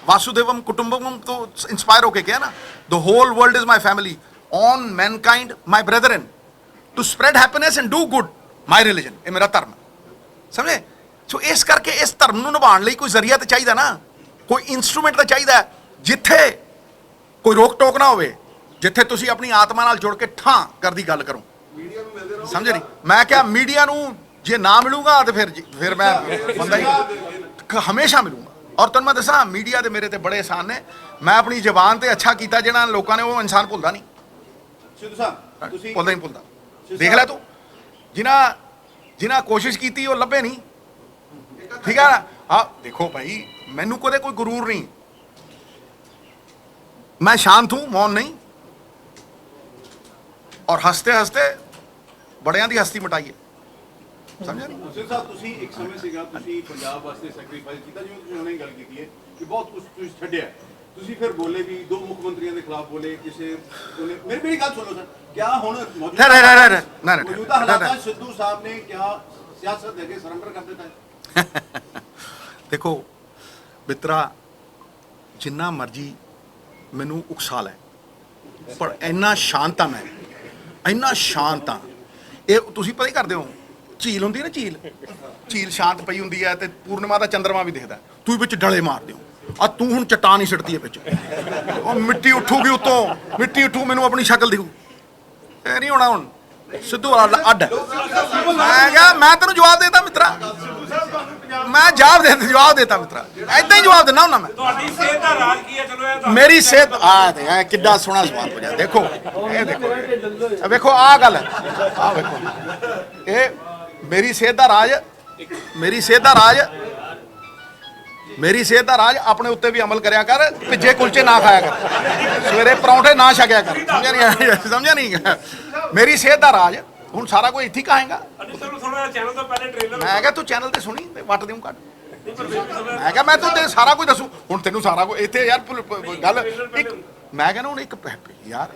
ਵਾਸੁਦੇਵਮ ਕੁਟੁੰਬਕਮ ਤੋਂ ਇੰਸਪਾਇਰ ਹੋ ਕੇ ਕਿਹਾ ਨਾ, the whole world is my family, all mankind my brethren, to spread happiness and do good, my religion, ਇਹ ਮੇਰਾ ਧਰਮ ਹੈ। ਸਮਝੇ? ਸੋ ਇਸ ਕਰਕੇ ਇਸ ਧਰਮ ਨੂੰ ਨਿਭਾਉਣ ਲਈ ਕੋਈ ਜ਼ਰੀਆ ਤਾਂ ਚਾਹੀਦਾ ਨਾ, ਕੋਈ ਇੰਸਟਰੂਮੈਂਟ ਤਾਂ ਚਾਹੀਦਾ, ਜਿੱਥੇ ਕੋਈ ਰੋਕ ਟੋਕ ਨਾ ਹੋਵੇ, ਜਿੱਥੇ ਤੁਸੀਂ ਆਪਣੀ ਆਤਮਾ ਨਾਲ ਜੁੜ ਕੇ ਠਾਂ ਕਰਦੀ ਗੱਲ ਕਰੋ। ਮੀਡੀਆ ਨੂੰ ਮਿਲਦੇ ਰਹੋ। ਸਮਝੇ ਨਹੀਂ? ਮੈਂ ਕਿਹਾ ਮੀਡੀਆ ਨੂੰ ਜੇ ਨਾ ਮਿਲੂਗਾ ਤੇ ਫਿਰ ਮੈਂ ਬੰਦਾ ਹੀ ਹਮੇਸ਼ਾ ਮਿਲੂਗਾ। ਔਰ ਤੁਹਾਨੂੰ ਮੈਂ ਦੱਸਾਂ, ਮੀਡੀਆ ਦੇ ਮੇਰੇ ਤੇ ਬੜੇ ਅਹਿਸਾਨ ਨੇ। ਮੈਂ ਆਪਣੀ ਜ਼ਬਾਨ ਤੇ ਅੱਛਾ ਕੀਤਾ, ਜਿਹੜਾ ਲੋਕਾਂ ਨੇ ਉਹ ਇਨਸਾਨ ਭੁੱਲਦਾ ਨਹੀਂ, ਸਿੱਧੂ ਸਾਹਿਬ ਤੁਸੀਂ ਭੁੱਲਦਾ ਨਹੀਂ ਭੁੱਲਦਾ। ਦੇਖ ਲੈ ਤੂੰ, ਜਿਨ੍ਹਾਂ ਕੋਸ਼ਿਸ਼ ਕੀਤੀ ਉਹ ਲੱਭੇ ਨਹੀਂ। ਠੀਕ ਹੈ ਨਾ? ਹਾਂ ਦੇਖੋ ਭਾਈ, ਮੈਨੂੰ ਕਦੇ ਕੋਈ ਗੁਰੂਰ ਨਹੀਂ, मैं शांत हूं, मौन नहीं, और हंसते हंसते बड़ियां दी हस्ती मिटाई है। समझा नहीं? ਸਿੰਘ ਸਾਹਿਬ ਤੁਸੀਂ ਇੱਕ ਸਮੇਂ ਸੀਗਾ ਤੁਸੀਂ ਪੰਜਾਬ ਵਾਸਤੇ ਸੈਕਰੀਫਾਈਸ ਕੀਤਾ, ਜਿਵੇਂ ਤੁਸੀਂ ਹੁਣੇ ਗੱਲ ਕੀਤੀ ਹੈ ਕਿ ਬਹੁਤ ਕੁਝ ਤੁਸੀਂ ਛੱਡਿਆ, ਤੁਸੀਂ ਫਿਰ ਬੋਲੇ ਵੀ, ਦੋ ਮੁੱਖ ਮੰਤਰੀਆਂ ਦੇ ਖਿਲਾਫ ਬੋਲੇ, ਕਿਸੇ ਮੇਰੀ ਗੱਲ ਸੁਣੋ ਸਰ, ਕਿਆ ਹੁਣ ਮੌਜੂਦਾ ਹਾਲਾਤਾਂ ਸਿੱਧੂ ਸਾਹਿਬ ਨੇ ਕਿਆ ਸਿਆਸਤ ਦੇ ਕੇ ਸਰੈਂਡਰ ਕਰ ਦਿੱਤਾ ਹੈ? ਦੇਖੋ ਮਿੱਤਰਾ, ਜਿੰਨਾ ਮਰਜੀ ਮੈਨੂੰ ਉਕਸਾ ਲੈ, ਪਰ ਇੰਨਾ ਸ਼ਾਂਤ ਹਾਂ ਮੈਂ, ਇੰਨਾ ਸ਼ਾਂਤ ਹਾਂ। ਇਹ ਤੁਸੀਂ ਪਤਾ ਹੀ ਕਰਦੇ ਹੋ, ਝੀਲ ਹੁੰਦੀ ਨਾ, ਝੀਲ ਸ਼ਾਂਤ ਪਈ ਹੁੰਦੀ ਹੈ ਤੇ ਪੂਰਨਿਮਾ ਦਾ ਚੰਦਰਮਾ ਵੀ ਦਿਖਦਾ, ਤੁਸੀਂ ਵਿੱਚ ਡਲੇ ਮਾਰਦੇ ਹੋ। ਆ ਤੂੰ ਹੁਣ ਚਟਾਨ ਹੀ ਸਿੱਟਦੀ ਹੈ ਵਿੱਚ, ਉਹ ਮਿੱਟੀ ਉੱਠੂਗੀ ਉੱਤੋਂ, ਮਿੱਟੀ ਉੱਠੂ, ਮੈਨੂੰ ਆਪਣੀ ਸ਼ਕਲ ਦਿਖੂ। ਇਹ ਨਹੀਂ ਹੋਣਾ ਹੁਣ। ਸਿੱਧੂ ਵਾਲਾ ਅੱਡ। ਮੈਂ ਕਿਹਾ ਮੈਂ ਤੈਨੂੰ ਜਵਾਬ ਦੇਤਾ ਮਿੱਤਰਾ, ਮੈਂ ਜਵਾਬ ਦੇਤਾ ਮਿੱਤਰਾ, ਏਦਾਂ ਹੀ ਜਵਾਬ ਦਿੰਦਾ ਹੁੰਦਾ ਮੈਂ। ਤੁਹਾਡੀ ਸਿਹਤ ਦਾ ਰਾਜ ਕੀ ਹੈ? ਚਲੋ ਇਹ ਮੇਰੀ ਸਿਹਤ ਆ ਕਿੱਡਾ ਸੋਹਣਾ ਸਵਾਲ ਪੁੱਛਿਆ। ਦੇਖੋ ਇਹ ਵੇਖੋ ਆਹ ਗੱਲ ਹੈ, ਆਹ ਵੇਖੋ, ਇਹ ਮੇਰੀ ਸਿਹਤ ਦਾ ਰਾਜ ਆਪਣੇ ਉੱਤੇ ਵੀ ਅਮਲ ਕਰਿਆ ਕਰ, ਭਿੱਜੇ ਕੁਲਚੇ ਨਾ ਖਾਇਆ ਕਰ, ਸਵੇਰੇ ਪਰੌਂਠੇ ਨਾ ਛਕਿਆ ਕਰ। ਸਮਝਿਆ ਨਹੀਂ? ਮੇਰੀ ਸਿਹਤ ਦਾ ਰਾਜ ਹੁਣ ਸਾਰਾ ਕੋਈ ਇੱਥੇ ਕਹਾਂਗਾ। ਚੈਨਲ ਤੋਂ ਪਹਿਲੇ ਟ੍ਰੇਲਰ ਮੈਂ ਕਿਹਾ ਤੂੰ ਚੈਨਲ ਤੇ ਸੁਣੀ ਤੇ ਵੱਟ ਦੇਉਂ ਕੱਢ। ਮੈਂ ਕਿਹਾ ਮੈਂ ਤੂੰ ਸਾਰਾ ਕੁਝ ਦੱਸੂ, ਹੁਣ ਤੈਨੂੰ ਸਾਰਾ ਕੁਝ ਇੱਥੇ ਯਾਰ ਗੱਲ ਇੱਕ, ਮੈਂ ਕਹਿੰਦਾ ਹੁਣ ਇੱਕ ਯਾਰ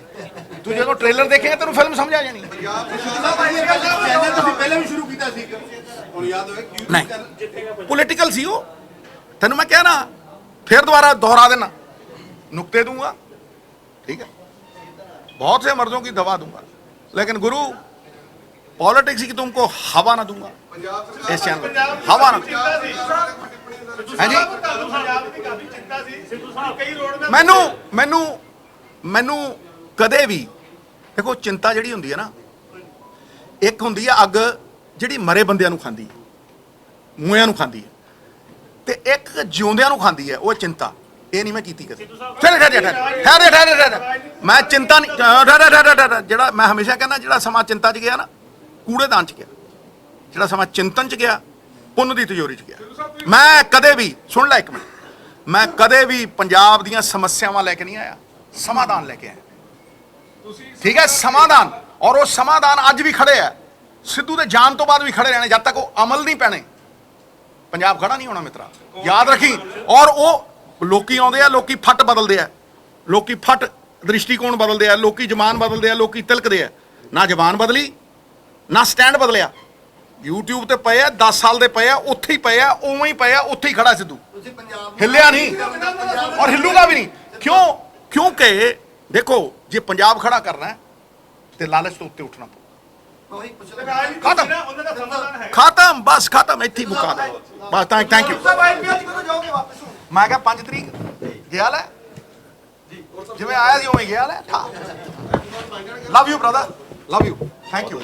ਤੂੰ ਜਦੋਂ ਟ੍ਰੇਲਰ ਦੇਖੇਗਾ ਤੈਨੂੰ ਫਿਲਮ ਸਮਝ ਆ ਜਾਣੀ। ਚੈਨਲ ਤੁਸੀਂ ਪਹਿਲਾਂ ਵੀ ਸ਼ੁਰੂ ਕੀਤਾ ਸੀ, ਹੁਣ ਯਾਦ ਹੋਵੇ ਨਹੀਂ ਪੋਲੀਟੀਕਲ ਸੀ ਉਹ, ਤੈਨੂੰ ਮੈਂ ਕਿਹਾ ਨਾ, फिर दोबारा दोहरा देना, नुक्ते दूंगा, ठीक है, बहुत से मर्दों की दवा दूंगा, लेकिन गुरु पॉलिटिक्स की तुमको हवा ना दूंगा इस चैनल, हवा ना है जी। मैनू मैनू मैनू कदे भी देखो चिंता जिहड़ी हुंदी है ना, एक हुंदी है अग जिहड़ी मरे बंदियां नूं खांदी है, मूहियां नूं खांदी है, ते एक जिउंदियां नूं खांदी है वो चिंता। ये नहीं मैं कीती कदे। मैं चिंता नहीं, जिहड़ा मैं हमेशा कहना जिहड़ा समा चिंता च गया ना कूड़ेदान च गया, जिहड़ा समा चिंतन च गया पुन्न दी तिजोरी च गया। मैं कदे भी सुन लै एक मिनट, मैं कदे भी पंजाब दीयां समस्यावां लैके नहीं आया, समाधान लैके आया, ठीक है, समाधान। और वो समाधान अज भी खड़े है, सिद्धू दे जान तो बाद भी खड़े रहने, जब तक वो अमल नहीं पैने ਪੰਜਾਬ ਖੜਾ ਨਹੀਂ ਹੋਣਾ ਮਿੱਤਰਾ, ਯਾਦ ਰੱਖੀ। ਔਰ ਉਹ ਲੋਕੀ ਆਉਂਦੇ ਆ, ਲੋਕੀ ਫੱਟ ਬਦਲਦੇ ਆ, ਲੋਕੀ ਫੱਟ ਦ੍ਰਿਸ਼ਟੀਕੋਣ ਬਦਲਦੇ ਆ, ਲੋਕੀ ਜ਼ਬਾਨ ਬਦਲਦੇ ਆ, ਲੋਕੀ ਤਿਲਕਦੇ ਆ। ਨਾ ਜ਼ਬਾਨ ਬਦਲੀ, ਨਾ ਸਟੈਂਡ ਬਦਲਿਆ। YouTube ਤੇ ਪਏ ਆ, 10 ਸਾਲ ਦੇ ਪਏ ਆ, ਉੱਥੇ ਹੀ ਪਏ ਆ, ਉਵੇਂ ਹੀ ਪਏ ਆ, ਉੱਥੇ ਹੀ ਖੜਾ ਸਿੱਧੂ, ਹਿੱਲਿਆ ਨਹੀਂ ਔਰ ਹਿੱਲੂਗਾ ਵੀ ਨਹੀਂ। ਕਿਉਂ? ਕਿਉਂਕਿ ਦੇਖੋ, ਜੇ ਪੰਜਾਬ ਖੜਾ ਕਰਨਾ ਹੈ ਤੇ ਲਾਲਚ ਤੋਂ ਉੱਤੇ ਉੱਠਣਾ ਪਊ। ਖਤਮ ਖਤਮ, ਬਸ ਖਤਮ, ਇੱਥੇ ਹੀ ਮੁਕਾ ਦੇ ਬਸ। Thank you. ਮੈਂ ਕਿਹਾ 5 ਤਰੀਕ ਗਿਆ ਲੈ, ਜਿਵੇਂ ਆਇਆ ਸੀ ਉਵੇਂ ਗਿਆ ਲੈ। Love you brother, love you, thank you.